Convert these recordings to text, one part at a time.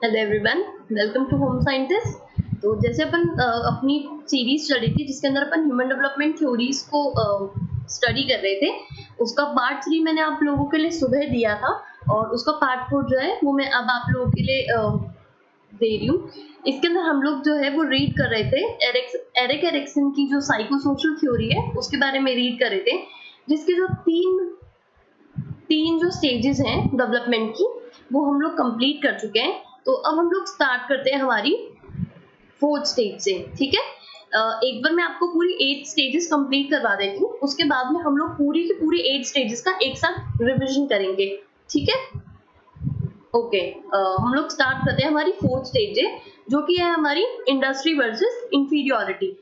Hello everyone, welcome to home scientist. तो जैसे अपन अपनी सीरीज चली थी जिसके अंदर अपन ह्यूमन डेवलपमेंट थ्योरीज को स्टडी कर रहे थे, उसका पार्ट 3 मैंने आप लोगों के लिए सुबह दिया था और उसका पार्ट 4 जो है वो मैं अब आप लोगों के लिए दे रही हूँ। इसके अंदर हम लोग जो है वो रीड कर रहे थे एरिक एरिक्सन की जो साइकोसोशल थ्योरी है उसके बारे में रीड कर रहे थे, जिसके जो तीन जो स्टेजेस हैं डेवलपमेंट की वो हम लोग कंप्लीट कर चुके हैं। तो अब हम लोग स्टार्ट करते हैं हमारी 4th स्टेज से। ठीक है, एक बार मैं आपको पूरी 8 स्टेजेस कंप्लीट करवा देती हूँ, उसके बाद में हम लोग पूरी की पूरी 8 स्टेजेस का एक साथ रिवीजन करेंगे। ठीक है, ओके। हम लोग स्टार्ट करते हैं हमारी 4th स्टेज है जो कि है हमारी इंडस्ट्री वर्सेस इंफीरियोरिटी।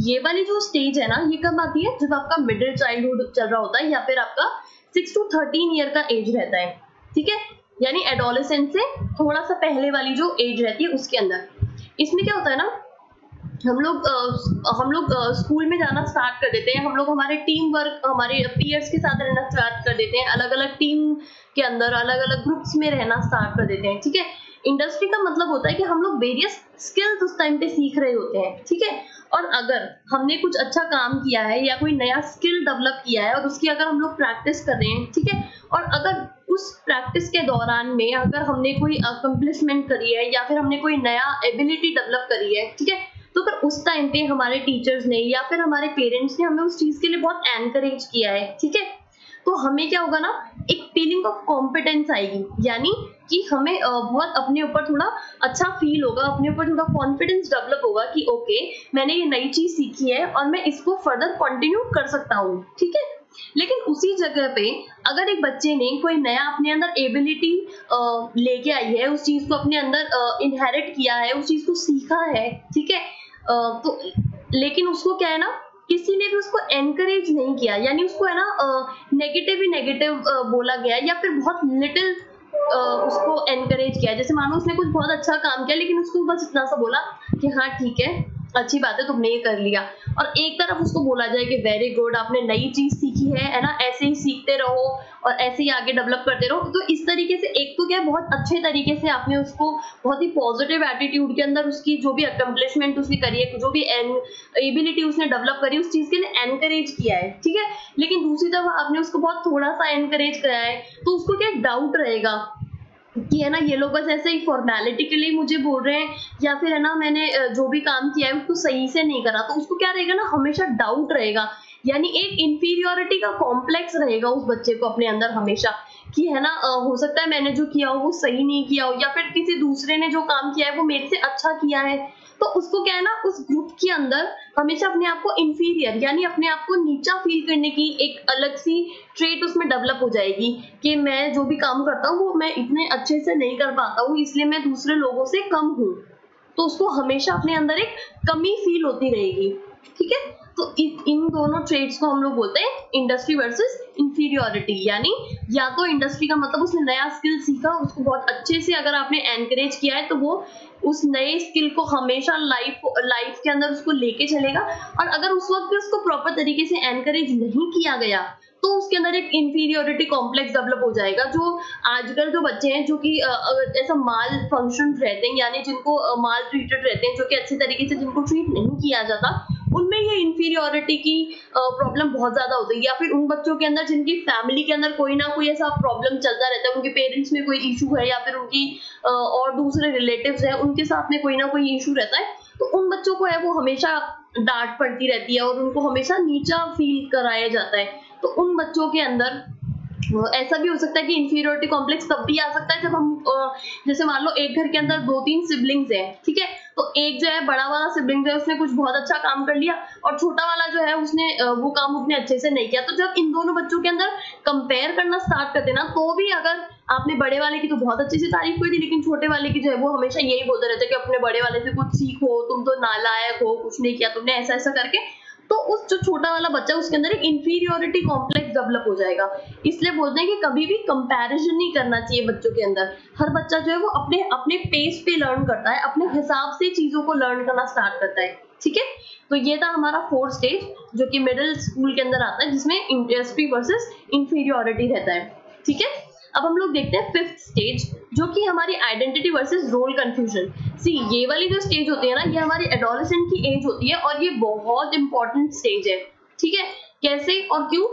ये वाली जो स्टेज है ना, ये कब आती है? जब आपका मिडिल चाइल्डहुड चल रहा होता है या फिर आपका 6 to 13 ईयर का एज रहता है। ठीक है, यानी एडोलेसेंस से थोड़ा सा पहले वाली जो एज रहती है उसके अंदर। इसमें क्या होता है ना, हम लोग स्कूल में जाना स्टार्ट कर देते हैं, हम लोग हमारे टीम वर्क, हमारे पीयर्स के साथ रहना स्टार्ट कर देते हैं, अलग अलग टीम के अंदर अलग अलग ग्रुप्स में रहना स्टार्ट कर देते हैं। ठीक है, इंडस्ट्री का मतलब होता है कि हम लोग वेरियस स्किल्स उस टाइम पे सीख रहे होते हैं। ठीक है, और अगर हमने कुछ अच्छा काम किया है या कोई नया स्किल डेवलप किया है और उसकी अगर हम लोग प्रैक्टिस कर रहे हैं, ठीक है, और अगर उस प्रैक्टिस के दौरान में अगर हमने कोई अकम्प्लिशमेंट करी है या फिर हमने कोई नया एबिलिटी डेवलप करी है, ठीक है, तो फिर उस टाइम पे हमारे टीचर्स ने या फिर हमारे पेरेंट्स ने हमें उस चीज के लिए बहुत एनकरेज किया है। ठीक है, तो हमें क्या होगा ना, एक फीलिंग ऑफ कॉम्पिटेंस आएगी, यानी कि हमें बहुत अपने ऊपर थोड़ा अच्छा फील होगा, अपने ऊपर थोड़ा कॉन्फिडेंस डेवलप होगा कि ओके, मैंने ये नई चीज सीखी है और मैं इसको फर्दर कंटिन्यू कर सकता हूँ। ठीक है, लेकिन उसी जगह पे अगर एक बच्चे ने कोई नया अपने अंदर एबिलिटी लेके आई है, उस चीज को अपने अंदर इनहेरिट किया है, उस चीज को सीखा है, ठीक है, तो लेकिन उसको क्या है ना, किसी ने भी उसको एनकरेज नहीं किया, यानी उसको है ना नेगेटिव ही नेगेटिव बोला गया या फिर बहुत लिटिल उसको एनकरेज किया। जैसे मानो उसने कुछ बहुत अच्छा काम किया लेकिन उसको बस इतना सा बोला कि हाँ ठीक है, अच्छी बात है, तुमने ये कर लिया, और एक तरफ उसको बोला जाए कि वेरी गुड, आपने नई चीज सीखी है ना, ऐसे ही सीखते रहो और ऐसे ही आगे डेवलप करते रहो। तो इस तरीके से एक तो क्या, बहुत अच्छे तरीके से आपने उसको बहुत ही पॉजिटिव एटीट्यूड के अंदर उसकी जो भी अकम्प्लिशमेंट उसने करी है, जो भी एबिलिटी उसने डेवलप करी, उस चीज के लिए एनकरेज किया है। ठीक है, लेकिन दूसरी तरफ आपने उसको बहुत थोड़ा सा एनकरेज कराया है, तो उसको क्या डाउट रहेगा कि है ना, ये लोग बस ऐसे ही फॉर्मेलिटी के लिए मुझे बोल रहे हैं या फिर है ना मैंने जो भी काम किया है उसको सही से नहीं करा। तो उसको क्या रहेगा ना, हमेशा डाउट रहेगा, यानी एक इंफीरियोरिटी का कॉम्प्लेक्स रहेगा उस बच्चे को अपने अंदर हमेशा, कि है ना हो सकता है मैंने जो किया हो वो सही नहीं किया हो या फिर किसी दूसरे ने जो काम किया है वो मेरे से अच्छा किया है। तो उसको क्या है ना, उस ग्रुप के अंदर हमेशा अपने आप को इंफीरियर यानी अपने आप को नीचा फील करने की एक अलग सी ट्रेट उसमें डेवलप हो जाएगी कि मैं जो भी काम करता हूँ वो मैं इतने अच्छे से नहीं कर पाता हूँ, इसलिए मैं दूसरे लोगों से कम हूँ। तो उसको हमेशा अपने अंदर एक कमी फील होती रहेगी। ठीक है, तो इन दोनों ट्रेड्स को हम लोग बोलते हैं इंडस्ट्री वर्सेस इंफीरियोरिटी। यानी या तो इंडस्ट्री का मतलब उसने नया स्किल सीखा, उसको बहुत अच्छे से अगर आपने एनकरेज किया है तो वो उस नए स्किल को हमेशा लाइफ के अंदर उसको लेके चलेगा, और अगर उस वक्त उसको प्रॉपर तरीके से एनकरेज नहीं किया गया तो उसके अंदर एक इंफीरियोरिटी कॉम्प्लेक्स डेवलप हो जाएगा। जो आजकल जो बच्चे हैं जो कि ऐसा माल फंक्शन रहते हैं, यानी जिनको माल ट्रीटेड रहते हैं, जो कि अच्छे तरीके से जिनको ट्रीट नहीं किया जाता, उनमें ये इंफीरियोरिटी की प्रॉब्लम बहुत ज्यादा होती है। या फिर उन बच्चों के अंदर जिनकी फैमिली के अंदर कोई ना कोई ऐसा प्रॉब्लम चलता रहता है, उनके पेरेंट्स में कोई इशू है या फिर उनकी और दूसरे रिलेटिव्स हैं उनके साथ में कोई ना कोई इशू रहता है, तो उन बच्चों को है वो हमेशा डांट पड़ती रहती है और उनको हमेशा नीचा फील कराया जाता है। तो उन बच्चों के अंदर ऐसा भी हो सकता है कि इंफीरियोरिटी कॉम्प्लेक्स तब भी आ सकता है जब हम जैसे मान लो एक घर के अंदर 2-3 सिबलिंग्स हैं, ठीक है, तो एक जो है बड़ा वाला सिबलिंग जो है उसने कुछ बहुत अच्छा काम कर लिया और छोटा वाला जो है उसने वो काम उतने अच्छे से नहीं किया। तो जब इन दोनों बच्चों के अंदर कंपेयर करना स्टार्ट करते ना, तो भी अगर आपने बड़े वाले की तो बहुत अच्छे से तारीफ कर दी, लेकिन छोटे वाले की जो है वो हमेशा यही बोलते रहते हैं कि अपने बड़े वाले से कुछ सीखो, तुम तो नालायक हो, कुछ नहीं किया तुमने, ऐसा ऐसा करके। तो उस जो छोटा वाला बच्चा उसके अंदर एक इंफीरियोरिटी कॉम्प्लेक्स डेवलप हो जाएगा। इसलिए बोलते हैं कि कभी भी कंपैरिजन नहीं करना चाहिए बच्चों के अंदर। हर बच्चा जो है वो अपने अपने पेस पे लर्न करता है, अपने हिसाब से चीजों को लर्न करना स्टार्ट करता है। ठीक है, तो ये था हमारा 4th स्टेज जो कि मिडिल स्कूल के अंदर आता है, जिसमें इंडस्ट्री वर्सेस इंफीरियोरिटी रहता है। ठीक है, अब हम लोग देखते हैं फिफ्थ स्टेज, जो कि हमारी आइडेंटिटी वर्सेस रोल कंफ्यूजन। सी ये वाली जो स्टेज होती है ना, ये हमारी एडोलेसेंट की एज होती है और ये बहुत इंपॉर्टेंट स्टेज है, ठीक है। कैसे और क्यों?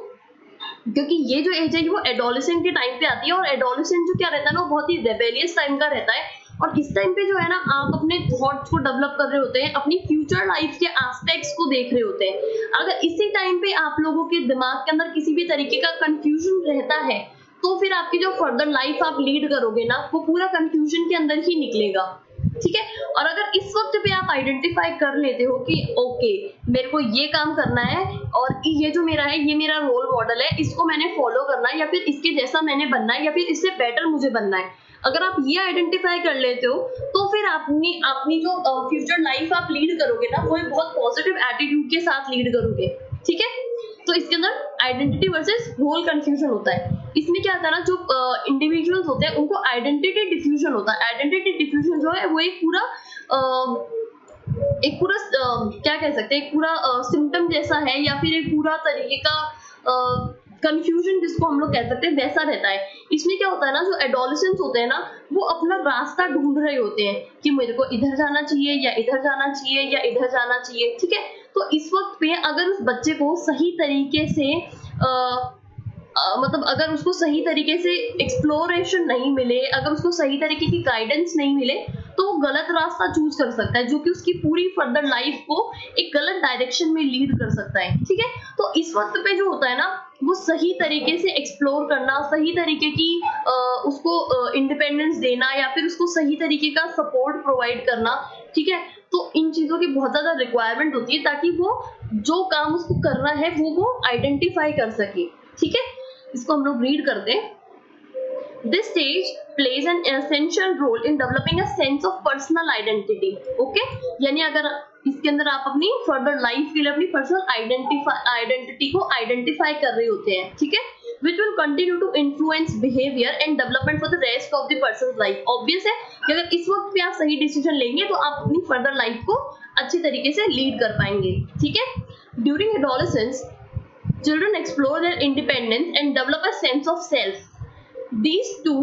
क्योंकि ये जो एज है वो एडोलेसेंट के टाइम पे आती है, और एडोलेसेंट जो क्या रहता है ना, बहुत ही रेबेलियस टाइम का रहता है। और इस टाइम पे जो है ना, आप अपने थॉट्स को डेवलप कर रहे होते हैं, अपनी फ्यूचर लाइफ के एस्पेक्ट्स को देख रहे होते हैं। अगर इसी टाइम पे आप लोगों के दिमाग के अंदर किसी भी तरीके का कंफ्यूजन रहता है, तो फिर आपकी जो फर्दर लाइफ आप लीड करोगे ना, वो पूरा कंफ्यूजन के अंदर ही निकलेगा, ठीक है। और अगर इस वक्त पे आप आइडेंटिफाई कर लेते हो कि ओके मेरे को ये काम करना है, और ये जो मेरा है ये मेरा रोल मॉडल है, इसको मैंने फॉलो करना है, या फिर इसके जैसा मैंने बनना है, या फिर इससे बेटर मुझे बनना है, अगर आप ये आइडेंटिफाई कर लेते हो, तो फिर अपनी जो फ्यूचर लाइफ आप लीड करोगे ना, वो एक बहुत पॉजिटिव एटीट्यूड के साथ लीड करोगे, ठीक है। तो इसके अंदर आइडेंटिटी वर्सेस रोल कंफ्यूजन होता है। इसमें क्या होता है ना, जो इंडिविजुअल्स होते हैं उनको आइडेंटिटी डिफ्यूजन होता है। आइडेंटिटी डिफ्यूजन जो है वो एक पूरा क्या कह सकते हैं, एक पूरा सिम्टम जैसा है, या फिर एक पूरा तरीके का कंफ्यूजन जिसको हम लोग कह सकते हैं, वैसा रहता है। इसमें क्या होता है ना, जो एडोलेसेंट्स होते हैं ना, वो अपना रास्ता ढूंढ रहे होते हैं कि मेरे को इधर जाना चाहिए या इधर जाना चाहिए या इधर जाना चाहिए, ठीक है। तो इस वक्त पे अगर उस बच्चे को सही तरीके से मतलब अगर उसको सही तरीके से एक्सप्लोरेशन नहीं मिले, अगर उसको सही तरीके की गाइडेंस नहीं मिले, तो वो गलत रास्ता चूज कर सकता है, जो कि उसकी पूरी फर्दर लाइफ को एक गलत डायरेक्शन में लीड कर सकता है, ठीक है। तो इस वक्त पे जो होता है ना, वो सही तरीके से एक्सप्लोर करना, सही तरीके की उसको इंडिपेंडेंस देना, या फिर उसको सही तरीके का सपोर्ट प्रोवाइड करना, ठीक है। तो इन चीजों की बहुत ज्यादा रिक्वायरमेंट होती है, ताकि वो जो काम उसको करना है वो आइडेंटिफाई कर सके, ठीक है। इसको हम लोग रीड करते हैं। This stage plays an essential role in developing a sense of personal identity. Okay? यानी अगर इसके अंदर आप अपनी फर्दर लाइफ के लिए अपनी पर्सनल आइडेंटिटी को आइडेंटिफाई कर रहे होते हैं, ठीक है, which will continue to influence behavior and development for the rest of the person's life. Obvious है कि अगर इस वक्त पे आप सही डिसीजन लेंगे, तो आप अपनी फर्दर लाइफ को अच्छी तरीके से लीड कर पाएंगे, ठीक है। During adolescence, children explore their independence and develop a sense of self. These two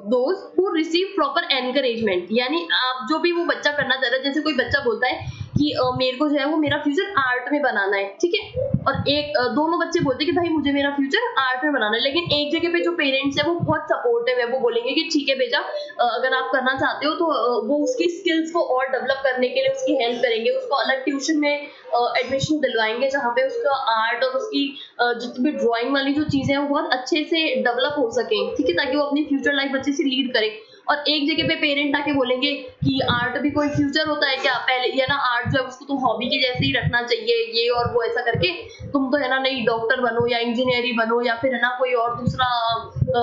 those who receive proper encouragement, यानी आप जो भी वो बच्चा करना चाह रहा है, जैसे कोई बच्चा बोलता है कि मेरे को जो है वो मेरा फ्यूचर आर्ट में बनाना है, ठीक है, और दोनों बच्चे बोलते हैं कि भाई मुझे मेरा फ्यूचर आर्ट में बनाना है, लेकिन एक जगह पे जो पेरेंट्स है वो बहुत सपोर्टिव है, वो बोलेंगे कि ठीक है बेटा, अगर आप करना चाहते हो तो वो उसकी स्किल्स को और डेवलप करने के लिए उसकी हेल्प करेंगे, उसको अलग ट्यूशन में एडमिशन दिलवाएंगे, जहाँ पे उसका आर्ट और उसकी जितनी भी ड्राइंग वाली जो चीजें हैं वो बहुत अच्छे से डेवलप हो सके, ठीक है, ताकि वो अपनी फ्यूचर लाइफ अच्छे से लीड करे। और एक जगह पे पेरेंट आके बोलेंगे कि आर्ट भी कोई फ्यूचर होता है क्या, पहले ये ना आर्ट जो है उसको तुम हॉबी के जैसे ही रखना चाहिए, ये और वो ऐसा करके तुम तो है ना नहीं डॉक्टर बनो या इंजीनियर ही बनो, या फिर है ना कोई और दूसरा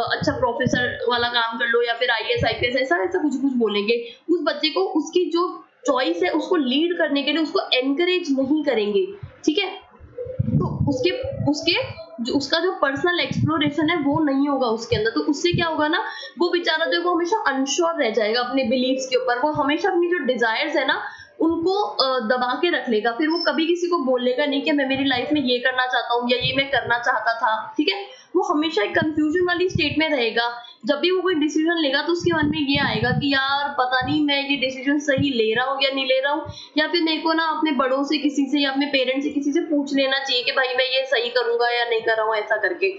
अच्छा प्रोफेसर वाला काम कर लो, या फिर IAS IPS ऐसा ऐसा कुछ कुछ बोलेंगे। उस बच्चे को उसकी जो चॉइस है उसको लीड करने के लिए उसको एनकरेज नहीं करेंगे, ठीक है। तो उसका जो पर्सनल एक्सप्लोरेशन है वो नहीं होगा उसके अंदर, तो उससे क्या होगा ना, वो बेचारा जो वो हमेशा अनश्योर रह जाएगा अपने बिलीव्स के ऊपर, वो हमेशा अपनी जो डिजायर्स है ना उनको दबा के रख लेगा, फिर वो कभी किसी को बोलेगा नहीं कि मैं मेरी लाइफ में ये करना चाहता हूँ या ये मैं करना चाहता था, ठीक है। वो हमेशा एक कंफ्यूजन वाली स्टेट में रहेगा। जब भी वो कोई डिसीजन लेगा तो उसके मन में ये आएगा कि यार पता नहीं मैं ये डिसीजन सही ले रहा हूँ या नहीं ले रहा हूँ, या फिर मेरे को ना अपने बड़ों से किसी से या अपने पेरेंट्स से किसी से पूछ लेना चाहिए कि भाई मैं ये सही करूंगा या नहीं कर रहा हूँ, ऐसा करके,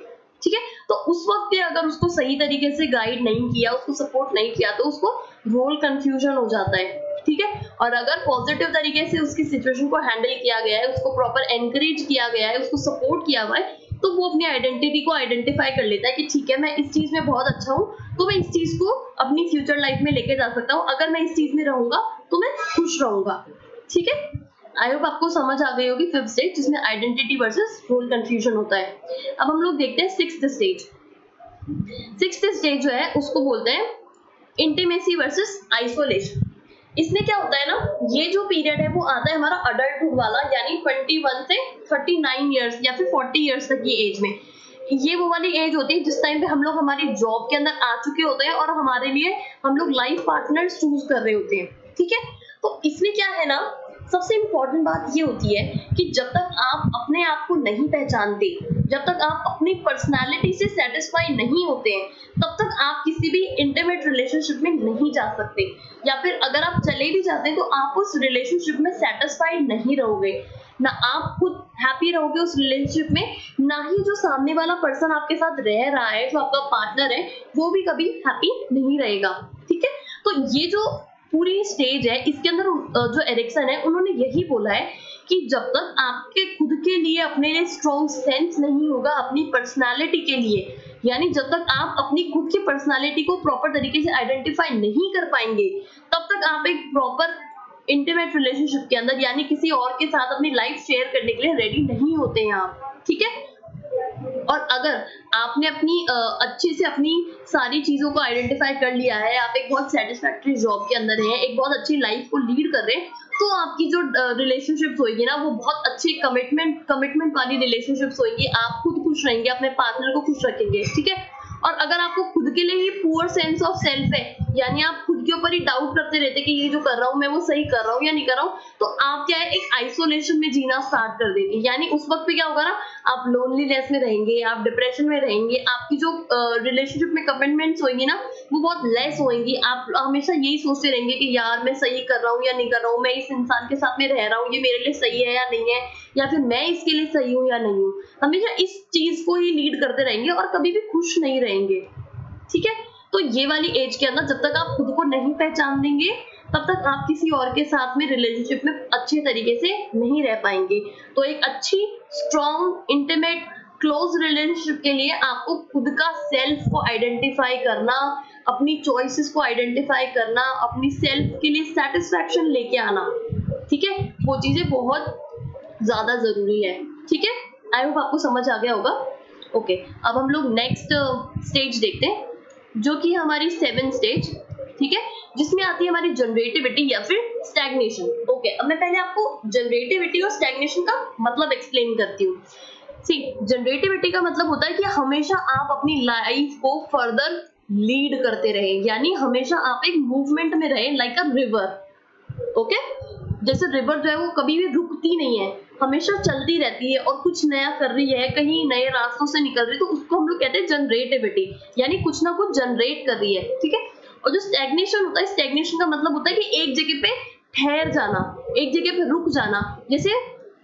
ठीक है। तो उस वक्त पे अगर उसको सही तरीके से गाइड नहीं किया, उसको सपोर्ट नहीं किया, तो उसको रोल कंफ्यूजन हो जाता है, ठीक है। और अगर पॉजिटिव तरीके से उसकी सिचुएशन को हैंडल किया गया है, उसको प्रॉपर एनकरेज किया गया है, उसको सपोर्ट किया हुआ है, तो वो अपनी आइडेंटिटी को आइडेंटिफाई कर लेता है कि ठीक है मैं इस चीज में बहुत अच्छा हूँ, तो मैं इस चीज को अपनी फ्यूचर लाइफ में लेके जा सकता हूँ, अगर मैं इस चीज में रहूंगा तो मैं खुश रहूंगा, ठीक है। आई होप आपको समझ आ गई होगी फिफ्थ स्टेज, जिसमें आइडेंटिटी वर्सेस रोल कंफ्यूजन होता है। अब हम लोग देखते हैं सिक्स्थ स्टेज। सिक्स्थ स्टेज जो है उसको बोलते हैं इंटीमेसी वर्सेस आइसोलेशन। इसमें क्या होता है ना, ये जो पीरियड है वो आता है हमारा अडल्टहुड वाला, यानी 21 से 39 इयर्स या फिर 40 इयर्स तक की एज में। ये वो वाली एज होती है जिस टाइम पे हम लोग हमारी जॉब के अंदर आ चुके होते हैं और हमारे लिए हम लोग लाइफ पार्टनर चूज कर रहे होते हैं, ठीक है। तो इसमें क्या है ना सबसे इम्पोर्टेंट बात ये होती है कि जब तक आप अपने आप को नहीं पहचानते, जब तक आप अपनी पर्सनालिटी से सेटिस्फाई नहीं होते हैं, तब तक आप किसी भी इंटीमेट रिलेशनशिप में नहीं जा सकते, या फिर अगर आप चले भी जाते हैं तो आप उस रिलेशनशिप में सेटिस्फाइड नहीं रहोगे, ना आप खुद हैप्पी रहोगे उस रिलेशनशिप में, ना ही जो सामने वाला पर्सन आपके साथ रह रहा है, जो आपका पार्टनर है, वो भी कभी हैप्पी नहीं रहेगा। ठीक है, तो ये जो पूरी स्टेज है, इसके अंदर जो एरिक्सन है उन्होंने यही बोला है कि जब तक आपके खुद के लिए अपने लिए स्ट्रॉन्ग सेंस नहीं होगा अपनी पर्सनालिटी के लिए, यानी जब तक आप अपनी खुद की पर्सनालिटी को प्रॉपर तरीके से आइडेंटिफाई नहीं कर पाएंगे, तब तक आप एक प्रॉपर इंटीमेट रिलेशनशिप के अंदर यानी किसी और के साथ अपनी लाइफ शेयर करने के लिए रेडी नहीं होते हैं आप। ठीक है, और अगर आपने अपनी अच्छे से अपनी सारी चीजों को आइडेंटिफाई कर लिया है, आप एक बहुत सेटिस्फैक्टरी जॉब के अंदर हैं, एक बहुत अच्छी लाइफ को लीड कर रहे हैं, तो आपकी जो रिलेशनशिप्स होगी ना, वो बहुत अच्छी कमिटमेंट वाली रिलेशनशिप्स होंगी। आप खुद खुश रहेंगे, अपने पार्टनर को खुश रखेंगे। ठीक है, और अगर आपको खुद के लिए ही पुअर सेंस ऑफ सेल्फ है, यानी आप खुद के ऊपर ही डाउट करते रहते कि ये जो कर रहा हूँ मैं वो सही कर रहा हूँ या नहीं कर रहा हूँ, तो आप क्या है एक आइसोलेशन में जीना स्टार्ट कर देंगे। यानी उस वक्त पे क्या होगा ना, आप लोनलीनेस में रहेंगे, आप डिप्रेशन में रहेंगे, आपकी जो रिलेशनशिप में कमिटमेंट्स होंगी ना वो बहुत लेस होंगी। आप हमेशा यही सोचते रहेंगे कि यार मैं सही कर रहा हूँ या नहीं कर रहा हूँ, मैं इस इंसान के साथ में रह रहा हूँ, ये मेरे लिए सही है या नहीं है, या फिर मैं इसके लिए सही हूँ या नहीं हूँ। हमेशा इस चीज को ही लीड करते रहेंगे और कभी भी खुश नहीं रहेंगे। ठीक है, तो ये वाली एज के अंदर जब तक आप खुद को नहीं पहचान देंगे, तब तक आप किसी और के साथ में रिलेशनशिप में अच्छे तरीके से नहीं रह पाएंगे। तो एक अच्छी स्ट्रॉन्ग इंटीमेट क्लोज रिलेशनशिप के लिए आपको खुद का सेल्फ को आइडेंटिफाई करना, अपनी चॉइसेस को आइडेंटिफाई करना, अपनी सेल्फ के लिए सेटिस्फैक्शन लेके आना, ठीक है, वो चीजें बहुत ज्यादा जरूरी है। ठीक है, आई होप आपको समझ आ गया होगा। ओके, अब हम लोग नेक्स्ट स्टेज देखते हैं, जो कि हमारी 7th स्टेज, ठीक है, जिसमें आती है हमारी जनरेटिविटी या फिर स्टैग्नेशन। ओके, अब मैं पहले आपको जनरेटिविटी और स्टैग्नेशन का मतलब एक्सप्लेन करती हूँ। सी, जनरेटिविटी का मतलब होता है कि हमेशा आप अपनी लाइफ को फर्दर लीड करते रहे, यानी हमेशा आप एक मूवमेंट में रहे, लाइक अ रिवर। ओके, जैसे रिवर जो है वो कभी भी रुकती नहीं है, हमेशा चलती रहती है और कुछ नया कर रही है, कहीं नए रास्तों से निकल रही है, तो उसको हम लोग कहते हैं जनरेटिविटी, यानी कुछ ना कुछ जनरेट कर रही है। ठीक है, और जो स्टैग्नेशन होता है, स्टैग्नेशन का मतलब होता है कि एक जगह पे ठहर जाना, एक जगह पे रुक जाना। जैसे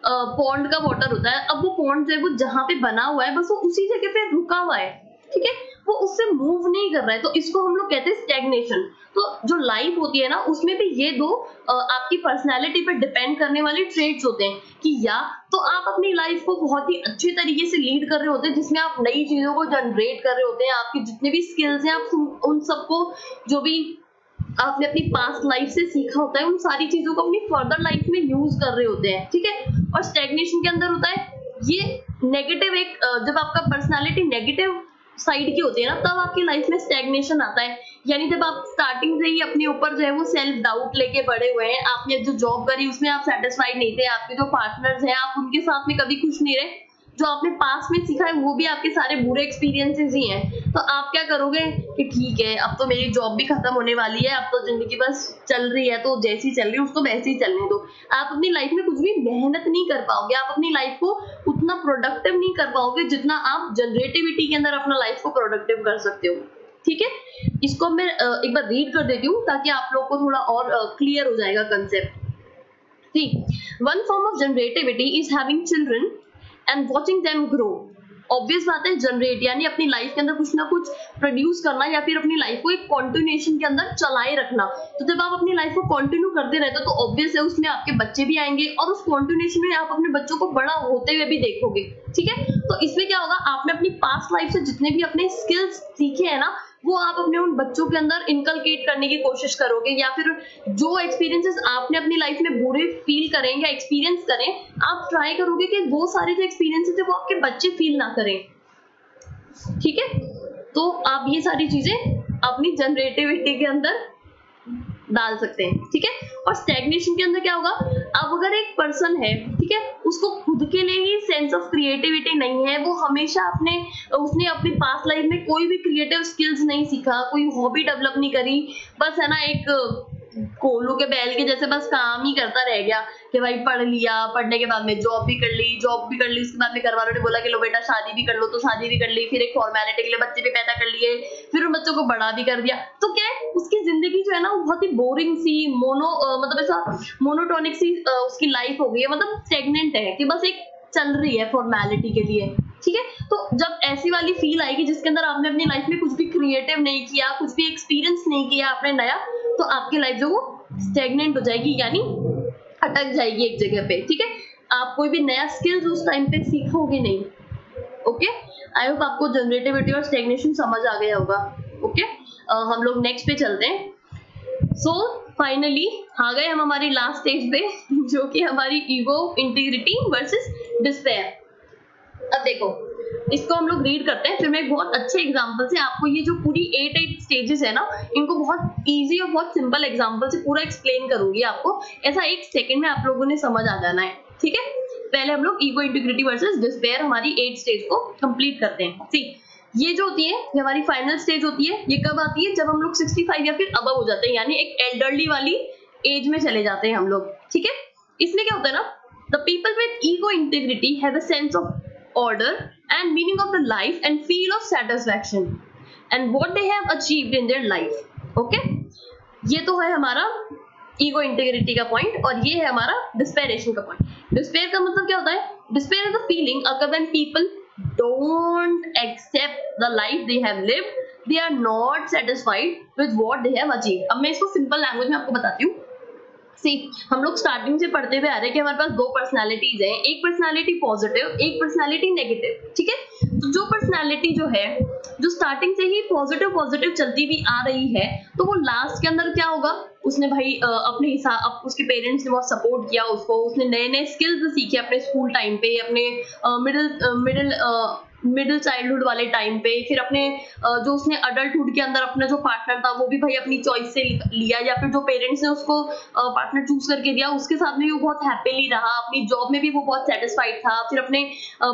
पॉन्ड का वाटर होता है, अब वो पॉन्ड जो है वो जहाँ पे बना हुआ है बस वो उसी जगह पे रुका हुआ है। ठीक है, वो उससे मूव नहीं कर रहा है, तो इसको हम लोग कहते हैं स्टैग्नेशन। तो जो लाइफ होती है ना, उसमें भी ये दो आपकी पर्सनैलिटी पे डिपेंड करने वाले ट्रेट्स होते हैं कि या तो आप अपनी लाइफ को बहुत ही अच्छे तरीके से लीड कर रहे होते हैं, जिसमें आप नई चीजों को जनरेट कर रहे होते हैं, आपके जितने भी स्किल्स हैं आप उन सबको, जो भी आपने अपनी पास्ट लाइफ से सीखा होता है, उन सारी चीजों को अपनी फर्दर लाइफ में यूज कर रहे होते हैं। ठीक है, और स्टैग्नेशन के अंदर होता है ये नेगेटिव, एक जब आपका पर्सनालिटी नेगेटिव साइड की होती है ना, तब आपकी लाइफ में स्टैग्नेशन आता है। यानी जब आप स्टार्टिंग से ही अपने ऊपर जो है वो सेल्फ डाउट लेके बड़े हुए हैं, आपने जो जॉब करी उसमें आप सेटिस्फाइड नहीं थे, आपके जो पार्टनर्स हैं आप उनके साथ में कभी खुश नहीं रहे, जो आपने पास में सीखा है वो भी आपके सारे बुरे एक्सपीरियंसेस ही हैं, तो आप क्या करोगे कि ठीक है अब तो मेरी जॉब भी खत्म होने वाली है, अब तो जिंदगी बस चल रही है, तो जैसी चल रही है उसको वैसे ही चलने दो। आप अपनी लाइफ में कुछ भी मेहनत नहीं कर पाओगे, आप अपनी लाइफ को उतना प्रोडक्टिव नहीं कर पाओगे जितना आप जनरेटिविटी के अंदर अपना लाइफ को प्रोडक्टिव कर सकते हो। ठीक है, इसको मैं एक बार रीड कर देती हूँ ताकि आप लोग को थोड़ा और क्लियर हो जाएगा concept. See, one form of generativity is having children and watching them grow. Obvious बात है, जनरेट यानी अपनी लाइफ के अंदर कुछ ना कुछ प्रोड्यूस करना या फिर अपनी लाइफ को एक कॉन्टिन्यूएशन के अंदर चलाए रखना। तो जब आप अपनी लाइफ को कंटिन्यू करते रहते हो तो ऑब्वियस है उसमें आपके बच्चे भी आएंगे और उस कॉन्टिन्यूएशन में आप अपने बच्चों को बड़ा होते हुए भी देखोगे। ठीक है, तो इसमें क्या होगा, आपने अपनी पास्ट लाइफ से जितने भी अपने स्किल्स सीखे हैं ना, वो आप अपने उन बच्चों के अंदर इनकलकेट करने की कोशिश करोगे, या फिर जो एक्सपीरियंसेस आपने अपनी लाइफ में बुरे फील करें या एक्सपीरियंस करें, आप ट्राई करोगे कि वो सारे जो एक्सपीरियंसेस है वो आपके बच्चे फील ना करें। ठीक है, तो आप ये सारी चीजें अपनी जनरेटिविटी के अंदर डाल सकते हैं। ठीक है, और स्टैग्नेशन के अंदर क्या होगा, अब अगर एक पर्सन है, ठीक है, उसको खुद के लिए ही सेंस ऑफ क्रिएटिविटी नहीं है, वो हमेशा उसने अपनी पास्ट लाइफ में कोई भी क्रिएटिव स्किल्स नहीं सीखा, कोई हॉबी डेवलप नहीं करी, बस है ना एक कोलू के बैल के जैसे बस काम ही करता रह गया कि भाई पढ़ लिया, पढ़ने के बाद में जॉब भी कर ली, उसके बाद में घर वालों ने बोला कि लो बेटा शादी भी कर लो, तो शादी भी कर ली, फिर एक फॉर्मेलिटी के लिए बच्चे भी पैदा कर लिए, फिर उन बच्चों को बड़ा भी कर दिया। तो क्या है, उसकी जिंदगी जो है ना वो बहुत ही बोरिंग सी मतलब ऐसा मोनोटोनिक सी उसकी लाइफ हो गई है, मतलब स्टेगनेंट है कि बस एक चल रही है फॉर्मेलिटी के लिए। ठीक है, तो जब ऐसी वाली फील आएगी जिसके अंदर आपने अपनी लाइफ में कुछ भी क्रिएटिव नहीं किया, कुछ भी एक्सपीरियंस नहीं किया आपने नया, तो आपकी लाइफ जो वो स्टेगनेंट हो जाएगी, यानी अटक जाएगी एक जगह पे। ठीक है, आप कोई भी नया स्किल्स उस टाइम पे सीखोगे नहीं। ओके, आई होप आपको जनरेटिविटी और स्टेगनेशन समझ आ गया होगा। ओके, हम लोग नेक्स्ट पे चलते हैं। सो फाइनली आ गए हम हमारी लास्ट स्टेज पे, जो कि हमारी ईगो इंटीग्रिटी वर्सेस डिस्पेयर। अब देखो, इसको हम लोग रीड करते हैं, फिर मैं एक बहुत अच्छे एग्जांपल से आपको ये जो पूरी 8 स्टेजेस है ना, इनको बहुत इजी और बहुत सिंपल एग्जांपल से पूरा एक्सप्लेन करूंगी आपको। ऐसा 1 सेकंड में आप लोगों ने समझ आ जाना है। ठीक है, पहले हम लोग ईगो इंटीग्रिटी वर्सेस डिस्पेयर हमारी 8 स्टेज को कंप्लीट करते हैं। सी, ये जो होती है, ये हमारी फाइनल स्टेज होती है। ये कब आती है? जब हम लोग 65 या फिर अबव हो जाते हैं, यानी एक एल्डरली वाली एज में चले जाते हैं हम लोग। ठीक है, इसमें क्या होता है ना, the people with ego integrity have a sense of order and meaning of the life and feel of satisfaction and what they have achieved in their life. Okay, ये तो है हमारा ईगो इंटीग्रिटी का पॉइंट, और ये है हमारा डिस्पेरेशन का पॉइंट। डिस्पेयर का मतलब क्या होता है? डिस्पेयर इज द फीलिंग अगर when people don't accept the life they have lived, they are not satisfied with what they have achieved. अब मैं इसको सिंपल लैंग्वेज में आपको बताती हूँ। सी, हम लोग स्टार्टिंग से पढ़ते हुए आ रहे हैं कि हमारे पास 2 पर्सनालिटीज हैं, एक पर्सनालिटी पॉजिटिव, एक पर्सनालिटी नेगेटिव। ठीक है, तो जो पर्सनालिटी जो है, जो स्टार्टिंग से ही पॉजिटिव चलती हुई आ रही है, तो वो लास्ट के अंदर क्या होगा, उसने भाई अपने हिसाब, उसके पेरेंट्स ने बहुत सपोर्ट किया उसको, उसने नए नए स्किल्स सीखे अपने स्कूल टाइम पे, अपने मिडिल चाइल्डहुड वाले टाइम पे, फिर अपने जो उसने अडल्टहुड के अंदर अपना जो पार्टनर था वो भी भाई अपनी चॉइस से लिया, या फिर जो पेरेंट्स ने उसको पार्टनर चूज करके दिया उसके साथ में भी वो बहुत हैप्पीली रहा, अपनी जॉब में भी वो बहुत सेटिस्फाइड था, फिर अपने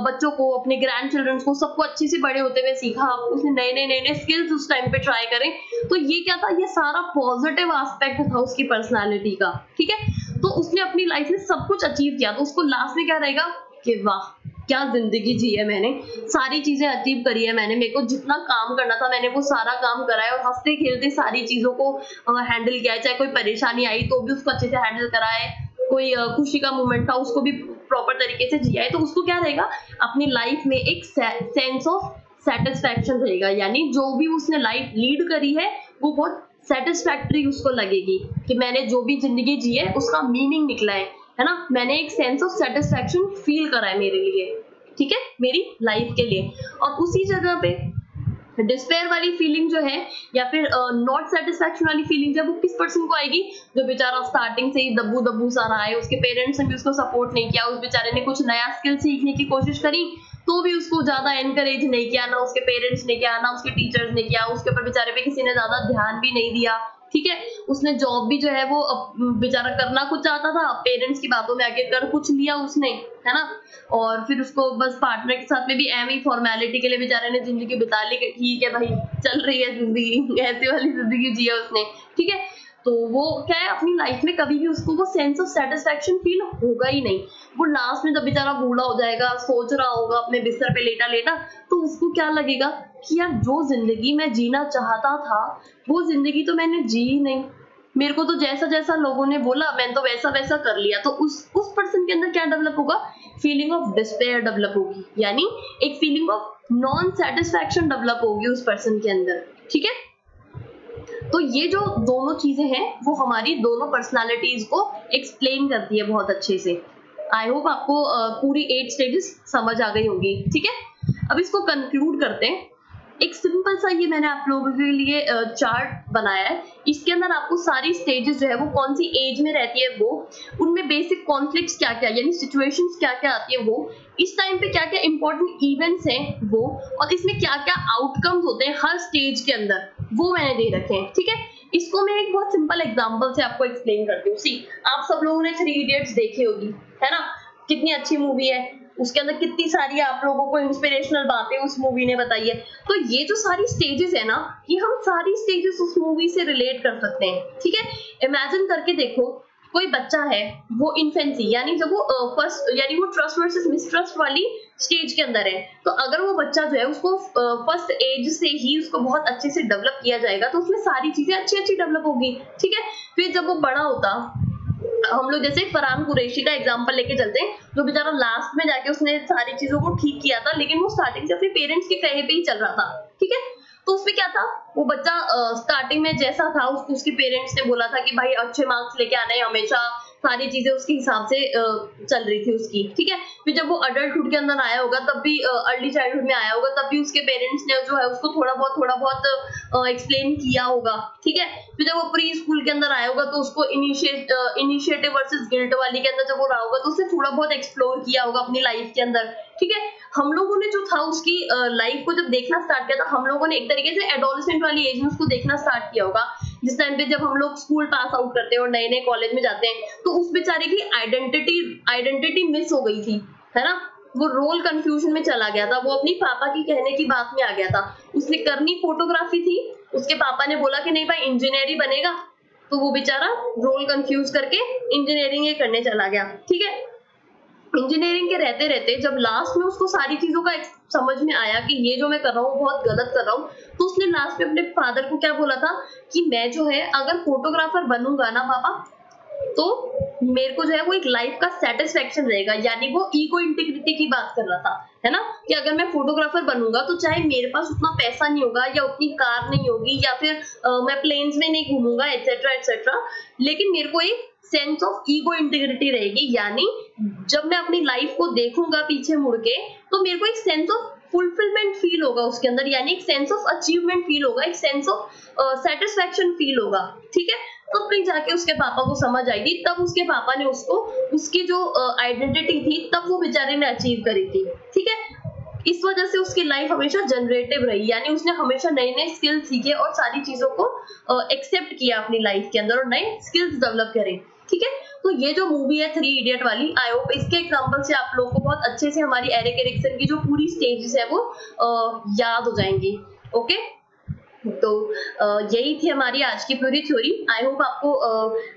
बच्चों को, अपने ग्रैंड चिल्ड्रंस को, सबको अच्छे से बड़े होते हुए सीखा, उसने नए नए स्किल्स उस टाइम पे ट्राई करें। तो ये क्या था, ये सारा पॉजिटिव एस्पेक्ट था उसकी पर्सनैलिटी का। ठीक है, तो उसने अपनी लाइफ में सब कुछ अचीव किया, तो उसको लास्ट में क्या रहेगा कि वाह क्या जिंदगी जी है, मैंने सारी चीजें अचीव करी है, मैंने, मेरे को जितना काम करना था मैंने वो सारा काम करा है, और हंसते खेलते सारी चीजों को हैंडल किया है। चाहे कोई परेशानी आई तो भी उसको अच्छे से हैंडल करा है, कोई खुशी का मोमेंट था उसको भी प्रॉपर तरीके से जिया है। तो उसको क्या रहेगा, अपनी लाइफ में एक सेंस ऑफ सेटिस्फैक्शन रहेगा, यानी जो भी उसने लाइफ लीड करी है वो बहुत सेटिस्फैक्टरी उसको लगेगी कि मैंने जो भी जिंदगी जी है उसका मीनिंग निकला है ना, मैंने एक सेंस ऑफ सेटिस्फैक्शन फील करा है मेरे लिए। ठीक है, मेरी लाइफ के लिए। और उसी जगह पे डिस्पेयर वाली फीलिंग जो है, या फिर नॉट सेटिस्फैक्शन वाली फीलिंग जो है, वो किस पर्सन को आएगी, जो बेचारा स्टार्टिंग से ही दब्बू सा रहा है, उसके पेरेंट्स ने भी उसको सपोर्ट नहीं किया, उस बेचारे ने कुछ नया स्किल सीखने की कोशिश करी तो भी उसको ज्यादा एनकरेज नहीं किया, ना उसके पेरेंट्स ने किया, ना उसके टीचर्स ने किया, उसके ऊपर बेचारे पे किसी ने ज्यादा ध्यान भी नहीं दिया। ठीक है, उसने जॉब भी जो है वो बेचारा करना कुछ चाहता था, पेरेंट्स की बातों में आके कर कुछ लिया उसने, है ना, और फिर उसको बस पार्टनर के साथ में भी एम ही फॉर्मेलिटी के लिए बेचारे ने जिंदगी बिता ली कि ठीक है भाई चल रही है जिंदगी, ऐसी वाली जिंदगी जिया उसने। ठीक है, तो वो क्या है, अपनी लाइफ में कभी भी उसको वो सेंस ऑफ सेटिस्फैक्शन फील होगा ही नहीं। वो लास्ट में जब बेचारा बूढ़ा हो जाएगा, सोच रहा होगा अपने बिस्तर पे लेटा लेटा, तो उसको क्या लगेगा कि यार जो जिंदगी मैं जीना चाहता था वो जिंदगी तो मैंने जी ही नहीं, मेरे को तो जैसा जैसा लोगों ने बोला मैंने तो वैसा वैसा कर लिया। तो उस पर्सन के अंदर क्या डेवलप होगा, फीलिंग ऑफ डिस्पेयर डेवलप होगी, यानी एक feeling of non satisfaction develop होगी उस पर्सन के अंदर। ठीक है, तो ये जो दोनों चीजें हैं वो हमारी दोनों पर्सनालिटीज को एक्सप्लेन करती है बहुत अच्छे से। आई होप आपको पूरी 8 स्टेजेस समझ आ गई होंगी। ठीक है, अब इसको कंक्लूड करते हैं। एक सिंपल सा ये मैंने आप लोगों के लिए चार्ट बनाया है, इसके अंदर आपको सारी स्टेजेस जो है वो कौन सी एज में रहती है, वो उनमें बेसिक कॉन्फ्लिक्ट्स क्या क्या, यानी सिचुएशंस क्या क्या आती है, वो इस टाइम पे क्या क्या इंपॉर्टेंट इवेंट्स हैं वो, और इसमें क्या क्या आउटकम्स होते हैं हर स्टेज के अंदर, वो मैंने दे रखे हैं। ठीक है, इसको मैं एक बहुत सिंपल एग्जांपल से आपको एक्सप्लेन करती हूँ। सी, आप सब लोगों ने 3 इडियट्स देखी होगी, है ना, कितनी अच्छी मूवी है, उसके अंदर कितनी सारी आप लोगों को इंस्पिरेशनल बातें उस मूवी ने बताई है। तो ये जो सारी स्टेजेस है ना, ये हम सारी स्टेजेस उस मूवी से रिलेट कर सकते हैं। ठीक है, इमेजिन करके देखो, कोई बच्चा है, वो इन्फेंसी यानी जब वो फर्स्ट यानी वो ट्रस्ट वर्सेस मिसट्रस्ट वाली स्टेज के अंदर है, तो अगर वो बच्चा जो है उसको फर्स्ट एज से ही उसको बहुत अच्छे से डेवलप किया जाएगा तो उसमें सारी चीजें अच्छी अच्छी डेवलप होगी, ठीक है। फिर जब वो बड़ा होता, हम लोग जैसे फरहान कुरैशी का एग्जांपल लेके चलते हैं, जो बेचारा लास्ट में जाके उसने सारी चीजों को ठीक किया था, लेकिन वो स्टार्टिंग से अपने पेरेंट्स के कहे पे ही चल रहा था, ठीक है। तो उसमें क्या था, वो बच्चा स्टार्टिंग में जैसा था उसको उसके पेरेंट्स ने बोला था कि भाई अच्छे मार्क्स लेके आने, हमेशा सारी चीजें उसके हिसाब से चल रही थी उसकी, ठीक है। फिर जब वो अडल्टहुड के अंदर आया होगा, तब भी अर्ली चाइल्डहुड में आया होगा, तब भी उसके पेरेंट्स ने जो है उसको थोड़ा बहुत एक्सप्लेन किया होगा, ठीक है। फिर जब वो प्री स्कूल के अंदर आया होगा तो उसको इनिशिएटिव वर्सेस गिल्ट वाली के अंदर जब वो रहा होगा तो उसने थोड़ा बहुत एक्सप्लोर किया होगा अपनी लाइफ के अंदर, ठीक है। हम लोगों ने जो था उसकी लाइफ को जब देखना स्टार्ट किया था, हम लोगों ने एक तरीके से एडोलेसेंट वाली एज में उसको देखना स्टार्ट किया होगा, जिस टाइम पे जब हम लोग स्कूल पास आउट करते हैं और नए नए कॉलेज में जाते हैं, तो उस बेचारे की आइडेंटिटी मिस हो गई थी, है ना। वो रोल कंफ्यूजन में चला गया था, वो अपनी पापा की कहने की बात में आ गया था। उसने करनी फोटोग्राफी थी, उसके पापा ने बोला कि नहीं भाई इंजीनियर ही बनेगा, तो वो बेचारा रोल कंफ्यूज करके इंजीनियरिंग ही करने चला गया, ठीक है। इंजीनियरिंग के रहते रहते जब लास्ट में उसको सारी चीजों का समझ में आया कि ये जो मैं कर रहा हूँ बहुत गलत कर रहा हूँ, तो उसने लास्ट में अपने फादर को क्या बोला था कि मैं जो है अगर फोटोग्राफर बनूंगा ना पापा, तो मेरे को जो है वो एक लाइफ का सेटिस्फेक्शन रहेगा, यानी वो ईगो इंटीग्रिटी की बात कर रहा था, है ना, कि अगर मैं फोटोग्राफर बनूंगा तो चाहे मेरे पास उतना पैसा नहीं होगा या उतनी कार नहीं होगी या फिर मैं प्लेन्स में नहीं घूमूंगा एटसेट्रा एटसेट्रा, लेकिन मेरे को एक सेंस ऑफ ईगो इंटीग्रिटी रहेगी, यानी जब मैं अपनी लाइफ को देखूंगा पीछे मुड़ के तो मेरे को एक सेंस ऑफ फुलफिलमेंट फील होगा उसके अंदर, यानी एक सेंस ऑफ अचीवमेंट फील होगा, एक सेंस ऑफ सेटिस्फेक्शन फील होगा, ठीक है। तो फिर जाके उसके पापा को समझ आई थी, तब उसके पापा ने उसको उसकी जो आइडेंटिटी थी तब वो बेचारे ने अचीव करी थी, ठीक है। इस वजह से उसकी लाइफ हमेशा जनरेटिव रही, यानी उसने हमेशा नए नए स्किल सीखे और सारी चीजों को एक्सेप्ट किया अपनी लाइफ के अंदर और नए स्किल्स डेवलप करे, ठीक है। तो ये जो मूवी है 3 इडियट वाली, आई होप इसके एग्जांपल से आप लोगों को बहुत अच्छे से हमारी एरिक एरिक्सन की जो पूरी स्टेजेस है वो याद हो जाएंगी, ओके। तो यही थी हमारी आज की पूरी थ्योरी। आई होप आपको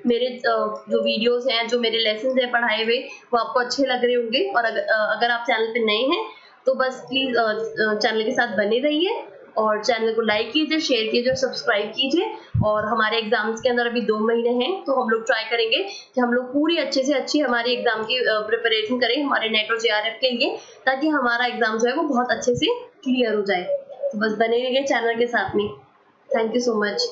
मेरे जो वीडियोस हैं, जो मेरे लेसन हैं पढ़ाए हुए, वो आपको अच्छे लग रहे होंगे। और अगर आप चैनल पे नए हैं तो बस प्लीज चैनल के साथ बने रहिए और चैनल को लाइक कीजिए, शेयर कीजिए, सब्सक्राइब कीजिए। और हमारे एग्जाम्स के अंदर अभी 2 महीने हैं, तो हम लोग ट्राई करेंगे कि हम लोग पूरी अच्छे से अच्छी हमारी एग्जाम की प्रिपरेशन करें हमारे नेट और JRF के लिए, ताकि हमारा एग्जाम जो है वो बहुत अच्छे से क्लियर हो जाए। तो बस बने रहिए चैनल के साथ में। Thank you so much.